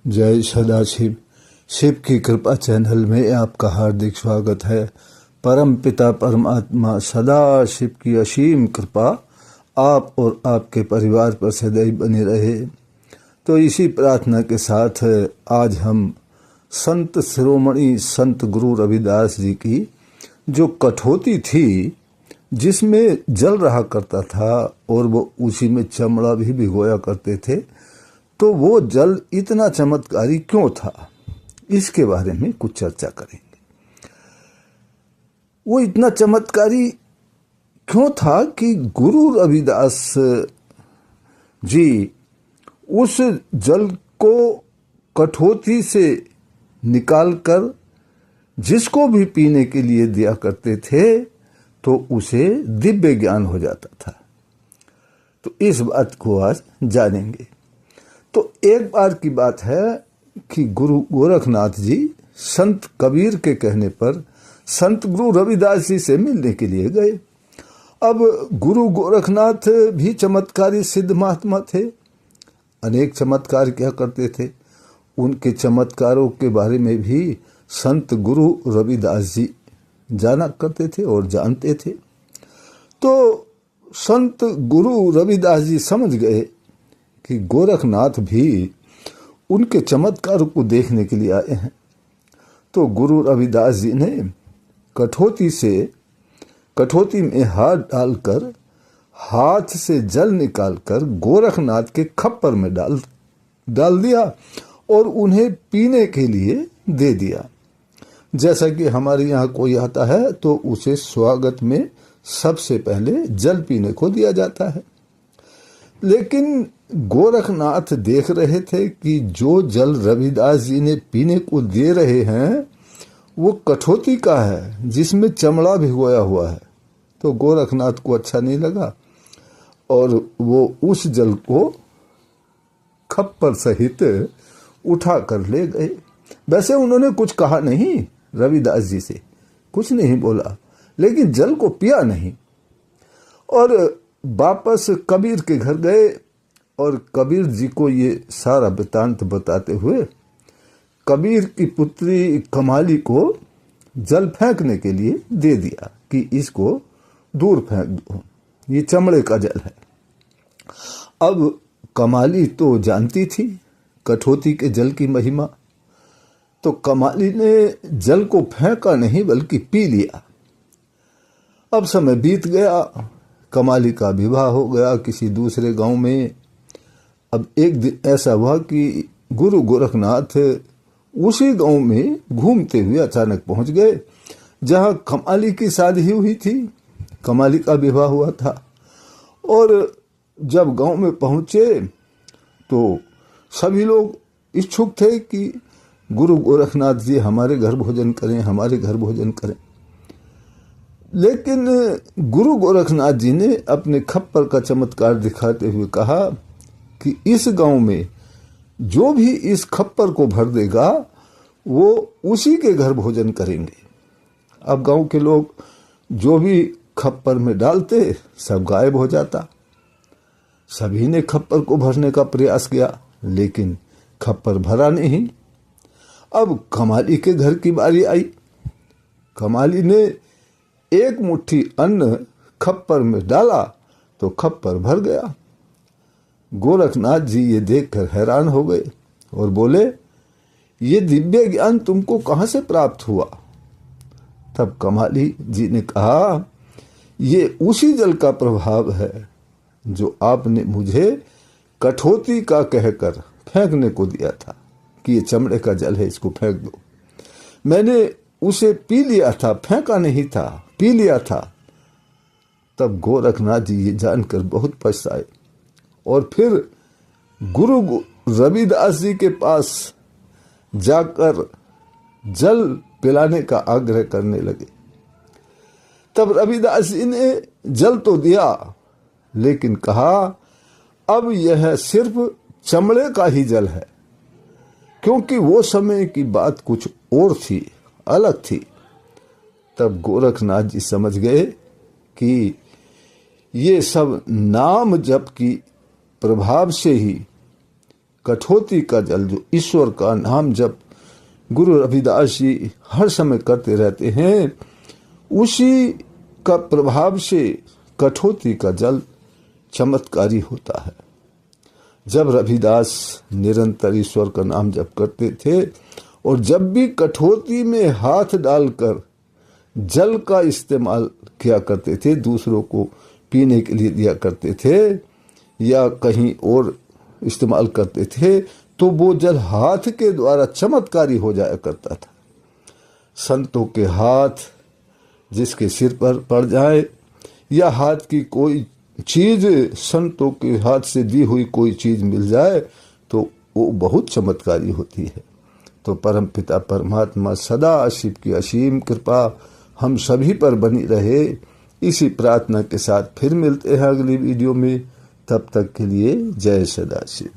जय सदाशिव। शिव की कृपा चैनल में आपका हार्दिक स्वागत है। परम पिता परमात्मा सदाशिव की असीम कृपा आप और आपके परिवार पर सदैव बनी रहे। तो इसी प्रार्थना के साथ आज हम संत शिरोमणि संत गुरु रविदास जी की जो कठौती थी, जिसमें जल रहा करता था और वो उसी में चमड़ा भी भिगोया करते थे, तो वो जल इतना चमत्कारी क्यों था, इसके बारे में कुछ चर्चा करेंगे। वो इतना चमत्कारी क्यों था कि गुरु रविदास जी उस जल को कठौती से निकालकर जिसको भी पीने के लिए दिया करते थे, तो उसे दिव्य ज्ञान हो जाता था। तो इस बात को आज जानेंगे। तो एक बार की बात है कि गुरु गोरखनाथ जी संत कबीर के कहने पर संत गुरु रविदास जी से मिलने के लिए गए। अब गुरु गोरखनाथ भी चमत्कारी सिद्ध महात्मा थे, अनेक चमत्कार किया करते थे। उनके चमत्कारों के बारे में भी संत गुरु रविदास जी जाना करते थे और जानते थे। तो संत गुरु रविदास जी समझ गए कि गोरखनाथ भी उनके चमत्कारों को देखने के लिए आए हैं। तो गुरु रविदास जी ने कठौती में हाथ डालकर हाथ से जल निकालकर गोरखनाथ के खप्पर में डाल दिया और उन्हें पीने के लिए दे दिया। जैसा कि हमारे यहाँ कोई आता है तो उसे स्वागत में सबसे पहले जल पीने को दिया जाता है। लेकिन गोरखनाथ देख रहे थे कि जो जल रविदास जी ने पीने को दे रहे हैं वो कठौती का है, जिसमें चमड़ा भिगोया हुआ है। तो गोरखनाथ को अच्छा नहीं लगा और वो उस जल को खप्पर सहित उठा कर ले गए। वैसे उन्होंने कुछ कहा नहीं, रविदास जी से कुछ नहीं बोला, लेकिन जल को पिया नहीं और वापस कबीर के घर गए और कबीर जी को ये सारा वृत्तांत बताते हुए कबीर की पुत्री कमाली को जल फेंकने के लिए दे दिया कि इसको दूर फेंक दो, ये चमड़े का जल है। अब कमाली तो जानती थी कठौती के जल की महिमा, तो कमाली ने जल को फेंका नहीं बल्कि पी लिया। अब समय बीत गया, कमाली का विवाह हो गया किसी दूसरे गांव में। अब एक दिन ऐसा हुआ कि गुरु गोरखनाथ उसी गांव में घूमते हुए अचानक पहुंच गए जहां कमाली की शादी हुई थी, कमाली का विवाह हुआ था। और जब गांव में पहुंचे तो सभी लोग इच्छुक थे कि गुरु गोरखनाथ जी हमारे घर भोजन करें, हमारे घर भोजन करें। लेकिन गुरु गोरखनाथ जी ने अपने खप्पर का चमत्कार दिखाते हुए कहा कि इस गांव में जो भी इस खप्पर को भर देगा वो उसी के घर भोजन करेंगे। अब गांव के लोग जो भी खप्पर में डालते सब गायब हो जाता। सभी ने खप्पर को भरने का प्रयास किया, लेकिन खप्पर भरा नहीं। अब कमाली के घर की बारी आई। कमाली ने एक मुट्ठी अन्न खप्पर में डाला तो खप्पर भर गया। गोरखनाथ जी ये देखकर हैरान हो गए और बोले, ये दिव्य ज्ञान तुमको कहां से प्राप्त हुआ? तब कमाली जी ने कहा, ये उसी जल का प्रभाव है जो आपने मुझे कठौती का कहकर फेंकने को दिया था कि ये चमड़े का जल है, इसको फेंक दो। मैंने उसे पी लिया था, फेंका नहीं था, पी लिया था। तब गोरखनाथ जी ये जानकर बहुत पछताए और फिर गुरु रविदास जी के पास जाकर जल पिलाने का आग्रह करने लगे। तब रविदास जी ने जल तो दिया, लेकिन कहा अब यह सिर्फ चमड़े का ही जल है, क्योंकि वो समय की बात कुछ और थी, अलग थी। तब गोरखनाथ जी समझ गए कि ये सब नाम जप की प्रभाव से ही कठौती का जल, जो ईश्वर का नाम जब गुरु रविदास जी हर समय करते रहते हैं, उसी का प्रभाव से कठौती का जल चमत्कारी होता है। जब रविदास निरंतर ईश्वर का नाम जप करते थे और जब भी कठौती में हाथ डालकर जल का इस्तेमाल किया करते थे, दूसरों को पीने के लिए दिया करते थे या कहीं और इस्तेमाल करते थे, तो वो जल हाथ के द्वारा चमत्कारी हो जाया करता था। संतों के हाथ जिसके सिर पर पड़ जाए या हाथ की कोई चीज, संतों के हाथ से दी हुई कोई चीज मिल जाए तो वो बहुत चमत्कारी होती है। तो परम पिता परमात्मा सदा शिव की असीम कृपा हम सभी पर बनी रहे, इसी प्रार्थना के साथ फिर मिलते हैं अगली वीडियो में। तब तक के लिए जय सदाशिव।